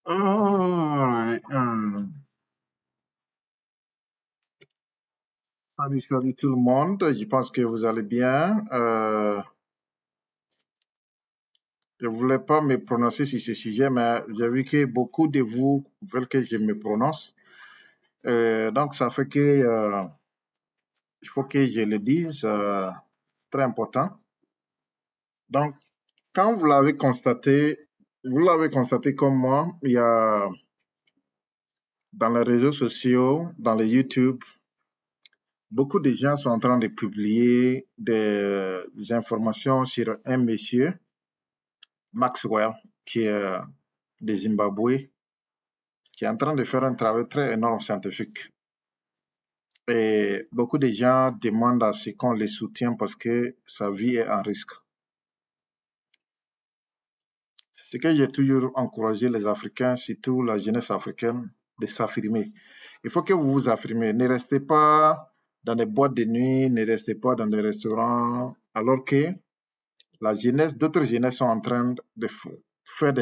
Alright. Salut tout le monde. Je pense que vous allez bien. Je voulais pas me prononcer sur ce sujet, mais j'ai vu que beaucoup de vous veulent que je me prononce. Donc, ça fait que il faut que je le dise. Très important. Donc, quand vous l'avez constaté comme moi, il y a dans les réseaux sociaux, dans les YouTube, beaucoup de gens sont en train de publier des informations sur un monsieur, Maxwell, qui est de Zimbabwe, qui est en train de faire un travail très énorme scientifique. Et beaucoup de gens demandent à ce qu'on les soutienne parce que sa vie est en risque. C'est que j'ai toujours encouragé les Africains, surtout la jeunesse africaine, de s'affirmer. Il faut que vous vous affirmez. Ne restez pas dans des boîtes de nuit, ne restez pas dans des restaurants, alors que la jeunesse, d'autres jeunesses sont en train de faire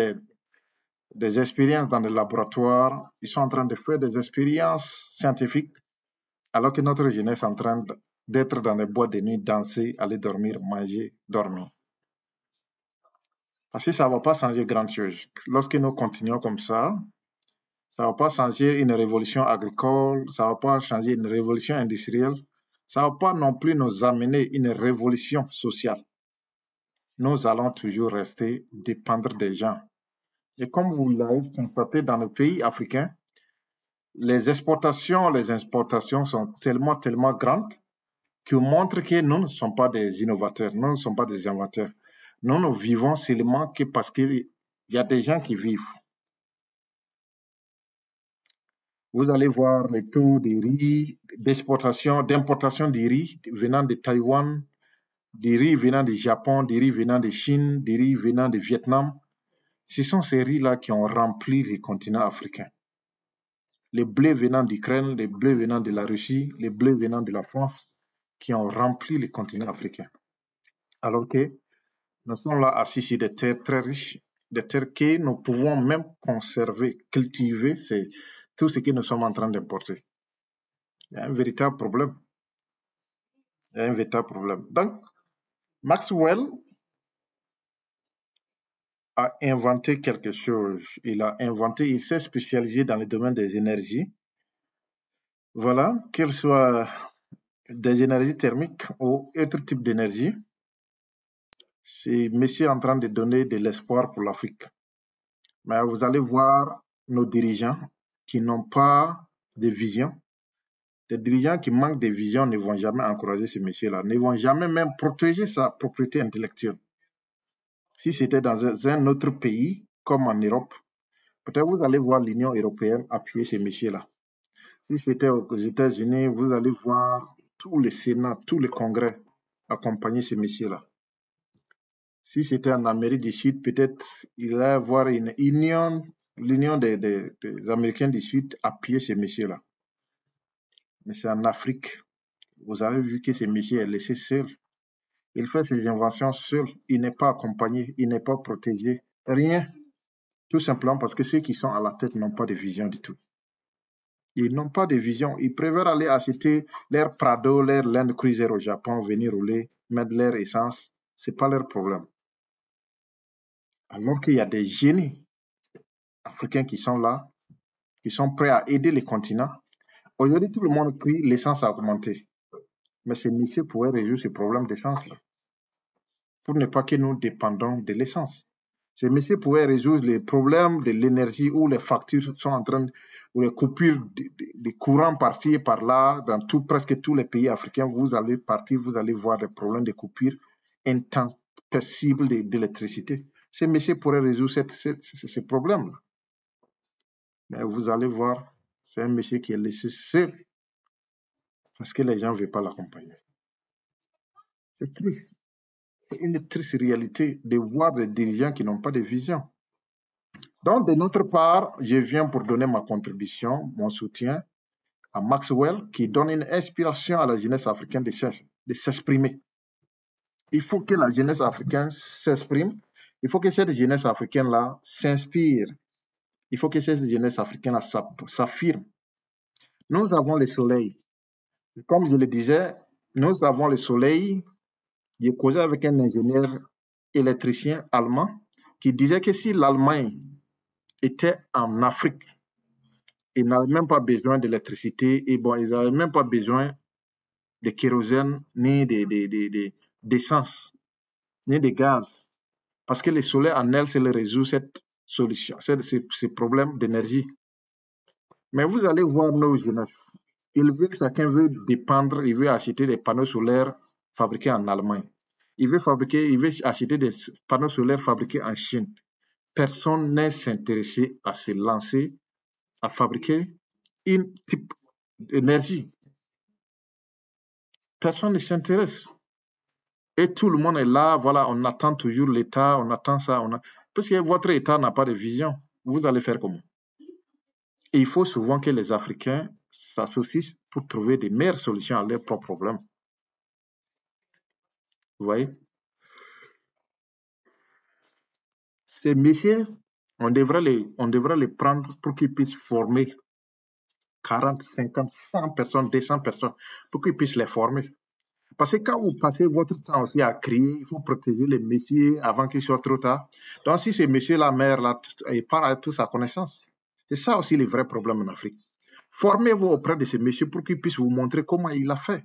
des expériences dans les laboratoires, ils sont en train de faire des expériences scientifiques, alors que notre jeunesse est en train d'être dans les boîtes de nuit, danser, aller dormir, manger, dormir. Parce que ça ne va pas changer grand chose. Lorsque nous continuons comme ça ne va pas changer une révolution agricole, ça ne va pas changer une révolution industrielle, ça ne va pas non plus nous amener une révolution sociale. Nous allons toujours rester dépendre des gens. Et comme vous l'avez constaté dans le pays africain, les exportations, les importations sont tellement, tellement grandes qui montrent que nous ne sommes pas des innovateurs, nous ne sommes pas des inventeurs. Nous vivons seulement que parce qu'il y a des gens qui vivent. Vous allez voir les taux de riz, d'exportation, d'importation de riz venant de Taïwan, du riz venant du Japon, du riz venant de Chine, du riz venant du Vietnam. Ce sont ces riz-là qui ont rempli le continent africain. Les blés venant d'Ukraine, les blés venant de la Russie, les blés venant de la France, qui ont rempli le continent africain. Alors que nous sommes là assis sur des terres très riches, des terres que nous pouvons même conserver, cultiver, c'est tout ce que nous sommes en train d'importer. Il y a un véritable problème. Il y a un véritable problème. Donc, Maxwell a inventé quelque chose. Il s'est spécialisé dans le domaine des énergies. Voilà, qu'elles soient des énergies thermiques ou autre type d'énergie. C'est monsieur en train de donner de l'espoir pour l'Afrique. Mais vous allez voir nos dirigeants qui n'ont pas de vision. Les dirigeants qui manquent de vision ne vont jamais encourager ce monsieur-là, ne vont jamais même protéger sa propriété intellectuelle. Si c'était dans un autre pays, comme en Europe, peut-être vous allez voir l'Union européenne appuyer ces messieurs-là. Si c'était aux États-Unis, vous allez voir tout le Sénat, tout le Congrès accompagner ces messieurs-là. Si c'était en Amérique du Sud, peut-être il allait y avoir une union, l'union des Américains du Sud appuyer ces messieurs-là. Mais c'est en Afrique. Vous avez vu que ce monsieur est laissé seul. Il fait ses inventions seul. Il n'est pas accompagné, il n'est pas protégé. Rien. Tout simplement parce que ceux qui sont à la tête n'ont pas de vision du tout. Ils n'ont pas de vision. Ils préfèrent aller acheter leur Prado, leur Land Cruiser au Japon, venir rouler, mettre leur essence. C'est pas leur problème. Alors qu'il y a des génies africains qui sont là, qui sont prêts à aider les continents. Aujourd'hui, tout le monde crie l'essence a augmenté. Mais ce monsieur pourrait résoudre ce problème d'essence-là pour ne pas que nous dépendons de l'essence. Ce monsieur pourrait résoudre les problèmes de l'énergie où les factures sont en train, où les coupures de courant par-ci et par-là, dans presque tous les pays africains, vous allez partir, vous allez voir des problèmes de coupures intempestibles d'électricité. Ce monsieur pourrait résoudre ces problèmes-là. Mais vous allez voir, c'est un monsieur qui est laissé seul parce que les gens ne veulent pas l'accompagner. C'est triste. C'est une triste réalité de voir des dirigeants qui n'ont pas de vision. Donc, de notre part, je viens pour donner ma contribution, mon soutien à Maxwell, qui donne une inspiration à la jeunesse africaine de s'exprimer. Il faut que la jeunesse africaine s'exprime. Il faut que cette jeunesse africaine-là s'inspire. Il faut que cette jeunesse africaine s'affirme. Nous avons le soleil. Comme je le disais, nous avons le soleil. J'ai causé avec un ingénieur électricien allemand qui disait que si l'Allemagne était en Afrique, ils n'avaient même pas besoin d'électricité et bon, ils n'avaient même pas besoin de kérosène ni d'essence, ni de gaz. Parce que le soleil en elle, c'est le résout cette solution, ces problèmes d'énergie. Mais vous allez voir nos jeunes. Chacun veut dépendre, il veut acheter des panneaux solaires fabriqués en Allemagne. Il veut acheter des panneaux solaires fabriqués en Chine. Personne n'est s'intéressé à se lancer à fabriquer une type d'énergie. Personne ne s'intéresse. Et tout le monde est là, voilà, on attend toujours l'État, on attend ça. Parce que votre État n'a pas de vision. Vous allez faire comment? Et il faut souvent que les Africains s'associent pour trouver des meilleures solutions à leurs propres problèmes. Vous voyez? Ces messieurs, on devrait les prendre pour qu'ils puissent former 40, 50, 100 personnes, 200 personnes, pour qu'ils puissent les former. Parce que quand vous passez votre temps aussi à crier, il faut protéger les messieurs avant qu'ils soient trop tard. Donc, si ces messieurs-là meurent, là, ils partent à toute sa connaissance. C'est ça aussi le vrai problème en Afrique. Formez-vous auprès de ces messieurs pour qu'ils puissent vous montrer comment il a fait.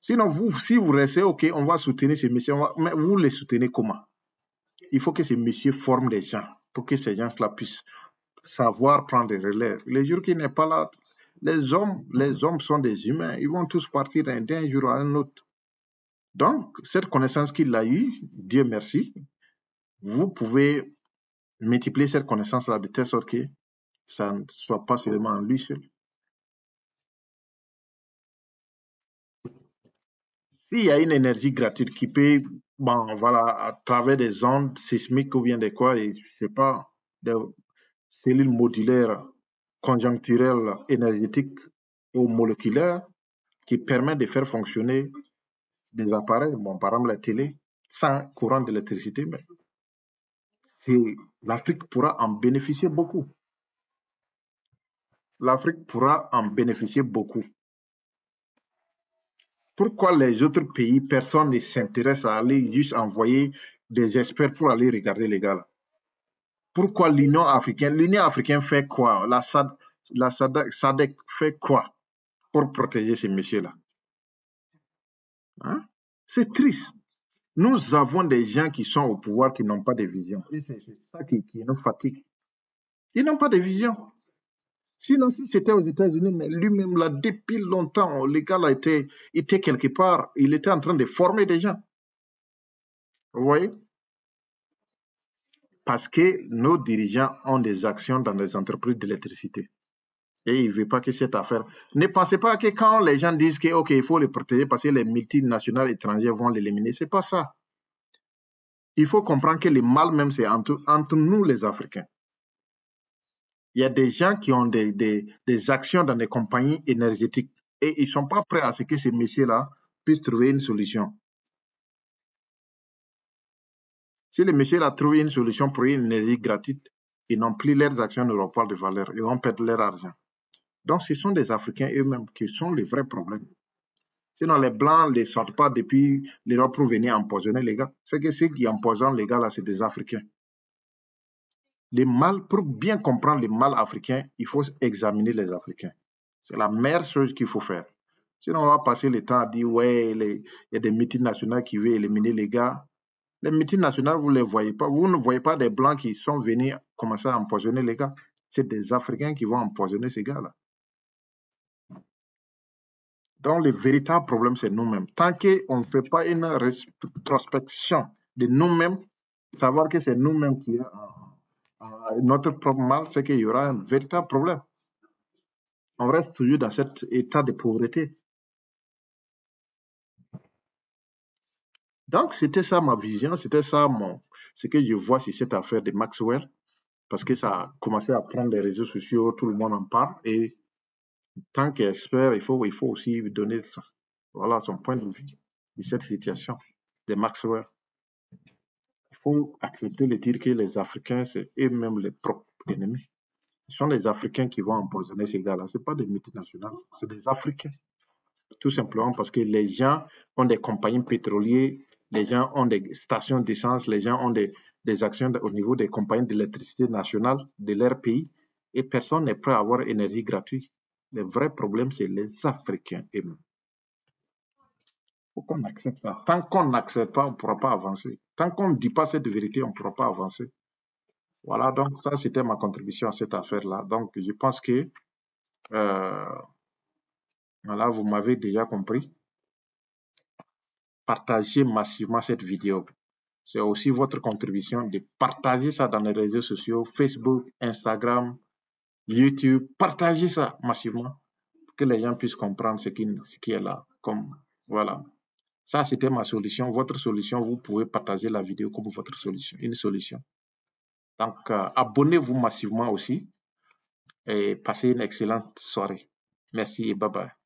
Sinon, si vous restez, OK, on va soutenir ces messieurs, mais vous les soutenez comment? Il faut que ces messieurs forment des gens pour que ces gens-là puissent savoir prendre des relèves. Les jours qui n'est pas là, les hommes sont des humains. Ils vont tous partir d'un jour à un autre. Donc, cette connaissance qu'il a eue, Dieu merci, vous pouvez multiplier cette connaissance-là de telle sorte que ça ne soit pas seulement en lui seul. S'il y a une énergie gratuite qui peut, bon, voilà, à travers des ondes sismiques ou bien des quoi, et, je sais pas, des cellules modulaires conjoncturelles énergétiques ou moléculaires qui permettent de faire fonctionner des appareils, bon, par exemple la télé, sans courant d'électricité, mais l'Afrique pourra en bénéficier beaucoup. L'Afrique pourra en bénéficier beaucoup. Pourquoi les autres pays, personne ne s'intéresse à aller juste envoyer des experts pour aller regarder les gars là? Pourquoi l'Union africaine fait quoi? La SADC fait quoi pour protéger ces messieurs-là? Hein? C'est triste. Nous avons des gens qui sont au pouvoir qui n'ont pas de vision. Et c'est ça qui nous fatigue. Ils n'ont pas de vision. Sinon, si c'était aux États-Unis, mais lui-même, là, depuis longtemps, le gars là était quelque part, il était en train de former des gens. Vous voyez? Parce que nos dirigeants ont des actions dans les entreprises d'électricité. Et ils ne veulent pas que cette affaire. Ne pensez pas que quand les gens disent que, OK, il faut les protéger parce que les multinationales étrangères vont l'éliminer, ce n'est pas ça. Il faut comprendre que le mal même, c'est entre nous, les Africains. Il y a des gens qui ont des actions dans des compagnies énergétiques et ils ne sont pas prêts à ce que ces messieurs-là puissent trouver une solution. Si les messieurs-là trouvent une solution pour une énergie gratuite, ils n'ont plus leurs actions n'auront pas de valeur, ils vont perdre leur argent. Donc, ce sont des Africains eux-mêmes qui sont les vrais problèmes. Sinon, les Blancs ne les sortent pas depuis l'Europe pour venir empoisonner les gars. C'est que ceux qui empoisonnent les gars, là, c'est des Africains. Pour bien comprendre le mal africain, il faut examiner les Africains. C'est la meilleure chose qu'il faut faire. Sinon, on va passer le temps à dire, ouais, il y a des multinationales qui veulent éliminer les gars. Les multinationales, vous ne les voyez pas. Vous ne voyez pas des Blancs qui sont venus commencer à empoisonner les gars. C'est des Africains qui vont empoisonner ces gars-là. Donc, le véritable problème, c'est nous-mêmes. Tant qu'on ne fait pas une rétrospection de nous-mêmes, savoir que c'est nous-mêmes qui notre propre mal, c'est qu'il y aura un véritable problème. On reste toujours dans cet état de pauvreté. Donc, c'était ça ma vision, c'était ça ce que je vois sur cette affaire de Maxwell, parce que ça a commencé à prendre les réseaux sociaux, tout le monde en parle, et tant qu'expert, il faut aussi lui donner son point de vue de cette situation de Maxwell. Il faut accepter de dire que les Africains, c'est eux-mêmes les propres ennemis. Ce sont les Africains qui vont empoisonner ces gars-là. Ce pas des multinationales, c'est des Africains. Tout simplement parce que les gens ont des compagnies pétrolières, les gens ont des stations d'essence, les gens ont des actions au niveau des compagnies d'électricité nationale de leur pays et personne n'est prêt à avoir énergie gratuite. Le vrai problème, c'est les Africains eux-mêmes. Faut qu'on accepte ça. Tant qu'on n'accepte pas, on ne pourra pas avancer. Tant qu'on ne dit pas cette vérité, on ne pourra pas avancer. Voilà, donc ça, c'était ma contribution à cette affaire-là. Donc, je pense que, voilà, vous m'avez déjà compris. Partagez massivement cette vidéo. C'est aussi votre contribution de partager ça dans les réseaux sociaux, Facebook, Instagram, YouTube. Partagez ça massivement pour que les gens puissent comprendre ce qui est là. Comme, voilà. Ça, c'était ma solution. Votre solution, vous pouvez partager la vidéo comme votre solution, une solution. Donc, abonnez-vous massivement aussi et passez une excellente soirée. Merci et bye bye.